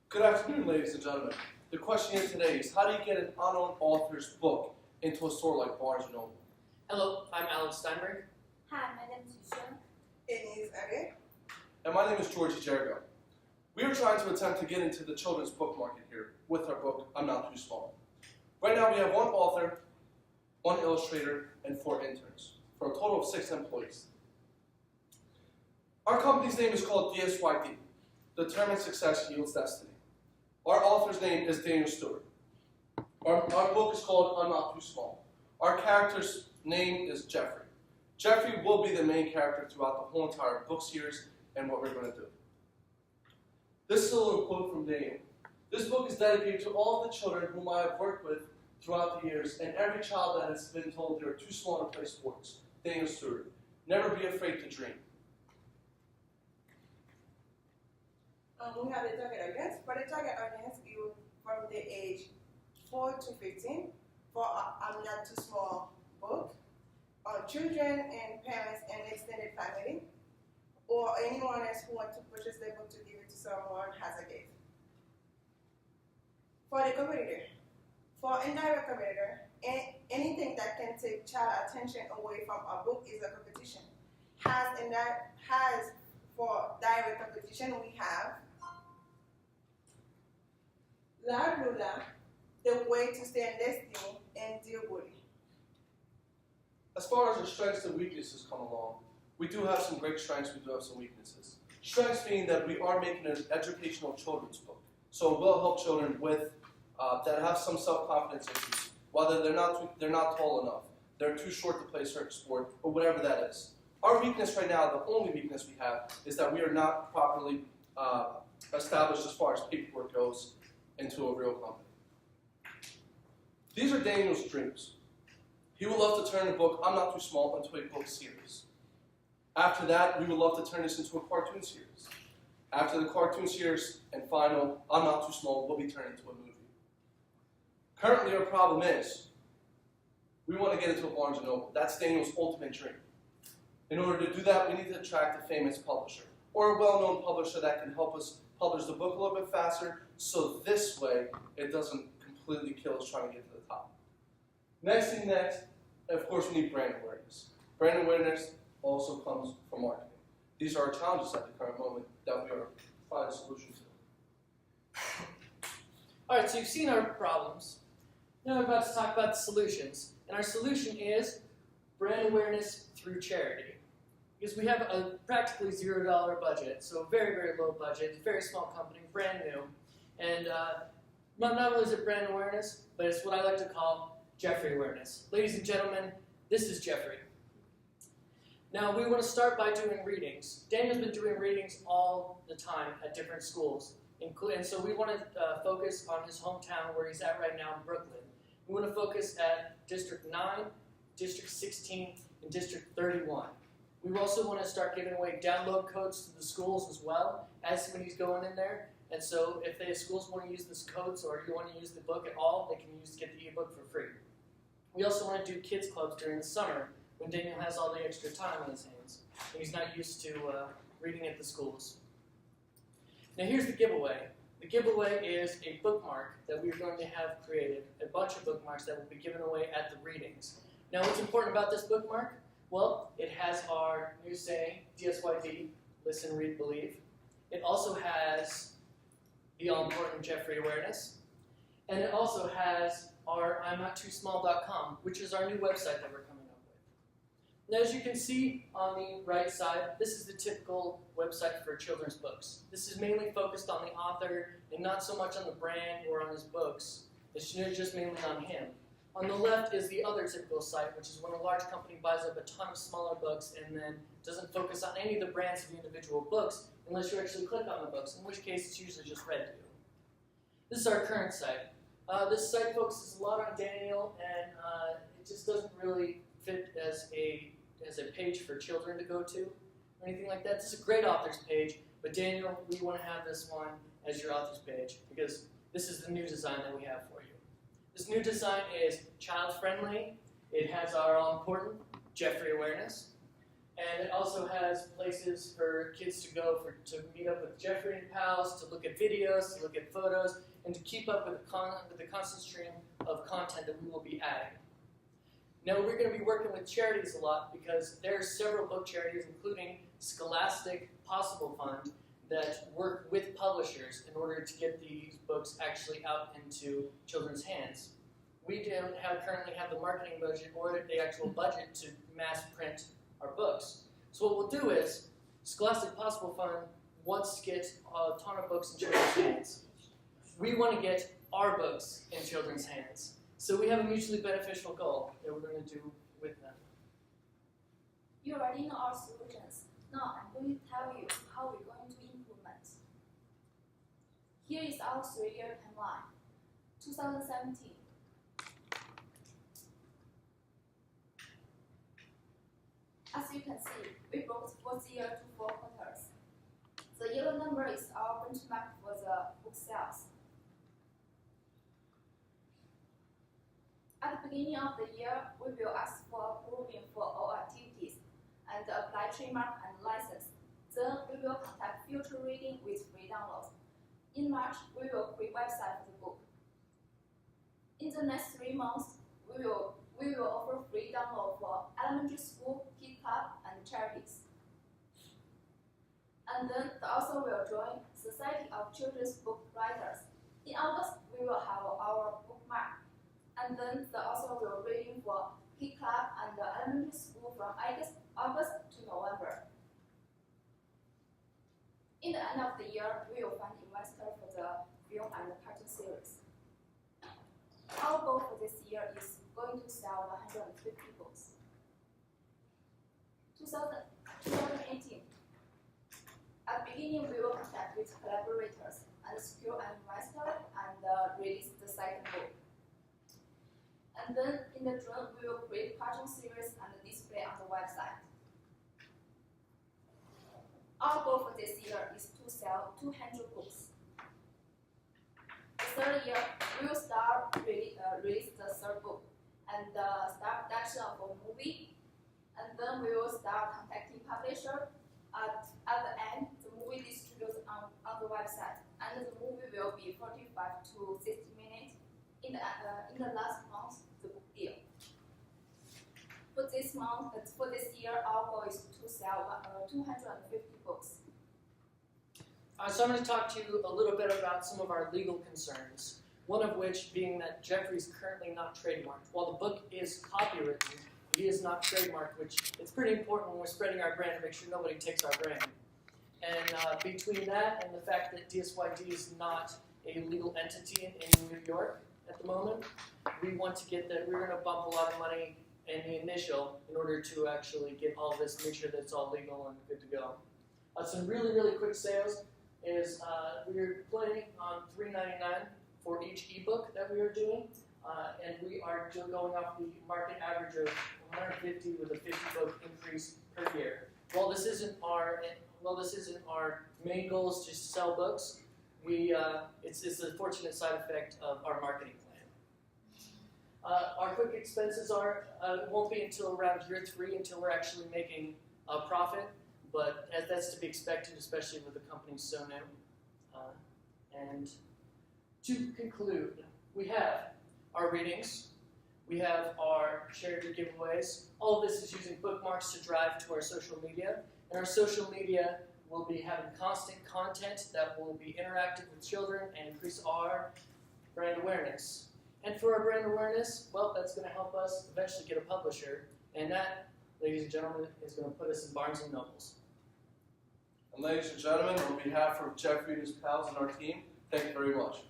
Good afternoon, ladies and gentlemen. The question here today is, how do you get an unknown author's book into a store like Barnes & Noble? Hello, I'm Alan Steinbrink. Hi, my name is Yuxuan. Enise Andre. And my name is Jorgji Gjergo. We are trying to attempt to get into the children's book market here with our book, I'm Not Too Small. Right now we have one author, one illustrator, and 4 interns, for a total of 6 employees. Our company's name is called DSYD, Determined Success Yields Destiny. Our author's name is Daniel Stewart. Our book is called I'm Not Too Small. Our character's name is Jeffrey. Jeffrey will be the main character throughout the whole entire book series and what we're going to do. This is a little quote from Daniel. This book is dedicated to all the children whom I have worked with throughout the years and every child that has been told they are too small to play sports. Daniel Stewart. Never be afraid to dream. We have the target audience. For the target audience, you from the age 4 to 15 for I'm Not Too Small book. Children and parents and extended family, or anyone else who wants to purchase the book to give it to someone as a gift. For the competitor, for indirect competitor, anything that can take child attention away from a book is a competition. For direct competition, we have La Lula, The Way to Stay in Destiny, and Dear Woody. As far as our strengths and weaknesses come along, we do have some great strengths, we do have some weaknesses. Strengths being that we are making an educational children's book. So it will help children with that have some self-confidence issues, whether they're not tall enough, they're too short to play a certain sport, or whatever that is. Our weakness right now, the only weakness we have, is that we are not properly established as far as paperwork goes into a real company. These are Daniel's dreams. He would love to turn the book, I'm Not Too Small, into a book series. After that, we would love to turn this into a cartoon series. After the cartoon series and final, I'm Not Too Small, will be turned into a movie. Currently, our problem is, we want to get into a Barnes & Noble. That's Daniel's ultimate dream. In order to do that, we need to attract a famous publisher, or a well-known publisher that can help us publish the book a little bit faster, so this way, it doesn't completely kill us trying to get to the top. Next, of course, we need brand awareness. Brand awareness also comes from marketing. These are our challenges at the current moment that we are finding a solution to. All right, so you've seen our problems. Now we're about to talk about the solutions. And our solution is brand awareness through charity. Because we have a practically $0 budget, so very, very low budget, very small company, brand new. And not only is it brand awareness, but it's what I like to call Jeffrey awareness. Ladies and gentlemen, this is Jeffrey. Now we want to start by doing readings. Daniel's been doing readings all the time at different schools. And so we want to focus on his hometown where he's at right now in Brooklyn. We want to focus at District 9, District 16, and District 31. We also want to start giving away download codes to the schools as well as somebody's going in there. And so if the schools want to use these codes or you want to use the book at all, they can get the ebook for free. We also want to do kids clubs during the summer when Daniel has all the extra time on his hands and he's not used to reading at the schools. Now here's the giveaway. The giveaway is a bookmark that we're going to have created, a bunch of bookmarks that will be given away at the readings. Now what's important about this bookmark? Well, it has our new saying, DSYD, listen, read, believe. It also has the all-important Jeffrey awareness. And it also has our I'mNotTooSmall.com, which is our new website that we're coming up with. Now, as you can see on the right side, this is the typical website for children's books. This is mainly focused on the author and not so much on the brand or on his books. It's just mainly on him. On the left is the other typical site, which is when a large company buys up a ton of smaller books and then doesn't focus on any of the brands of the individual books unless you actually click on the books, in which case it's usually just read to you. This is our current site. This site focuses a lot on Daniel, and it just doesn't really fit as a page for children to go to or anything like that. This is a great author's page, but Daniel, we want to have this one as your author's page because this is the new design that we have for you. This new design is child-friendly. It has our all-important Jeffrey awareness. And it also has places for kids to go to meet up with Jeffrey and pals, to look at videos, to look at photos, and to keep up with the constant stream of content that we will be adding. Now we're going to be working with charities a lot because there are several book charities, including Scholastic Possible Fund, that work with publishers in order to get these books actually out into children's hands. We don't currently have the marketing budget or the actual budget to mass print our books. So what we'll do is, Scholastic Possible Fund wants to get a ton of books in children's hands. We want to get our books in children's hands. So we have a mutually beneficial goal that we're going to do with them. You already know our solutions. Now I'm going to tell you how we're going to implement. Here is our 3-year timeline. 2017. As you can see, we broke the fourth year to 4 quarters. The yellow number is our benchmark for the book sales. At the beginning of the year, we will ask for approving for all activities and apply trademark and license. Then we will contact future reading with free downloads. In March, we will create website for the book. In the next 3 months, we will offer free download for elementary school, kid club, and charities. And then the author will join Society of Children's Book Writers. In August, we will have our bookmark. And then the author will reading for kid club and the elementary school from August to November. In the end of the year, we will find investor for the film and the cartoon series. Our goal for this year is going to sell 150 books. 2018. At the beginning, we will contact with collaborators and secure an investor and release the second book. And then in the June, we will create cartoon series and display on the website. Our goal for this year is to sell 200 books. The third year, we will start release the third book and start production of a movie. And then we will start contacting publisher. At the end, the movie distributed on the website, and the movie will be 45 to 60 minutes. In the last month, the book deal. For this year, our goal is to sell 250 books. So I'm going to talk to you a little bit about some of our legal concerns. One of which being that Jeffrey is currently not trademarked. While the book is copywritten, he is not trademarked, which is pretty important when we're spreading our brand to make sure nobody takes our brand. And between that and the fact that DSYD is not a legal entity in New York at the moment, we want to get that. We're going to bump a lot of money in the initial in order to actually get all this, make sure that it's all legal and good to go. Some really, really quick sales is we're planning on $3.99 for each ebook that we are doing. And we are going off the market average of 150 with a 50 book increase per year. While this isn't our main goal is just to sell books, it's a fortunate side effect of our marketing plan. Our quick expenses it won't be until around year 3 until we're actually making a profit, but that's to be expected, especially with the company so new. And to conclude, we have our readings, we have our charity giveaways. All of this is using bookmarks to drive to our social media. And our social media will be having constant content that will be interactive with children and increase our brand awareness. And for our brand awareness, well, that's going to help us eventually get a publisher. And that, ladies and gentlemen, is going to put us in Barnes & Nobles. And ladies and gentlemen, on behalf of Jeffrey and his pals and our team, thank you very much.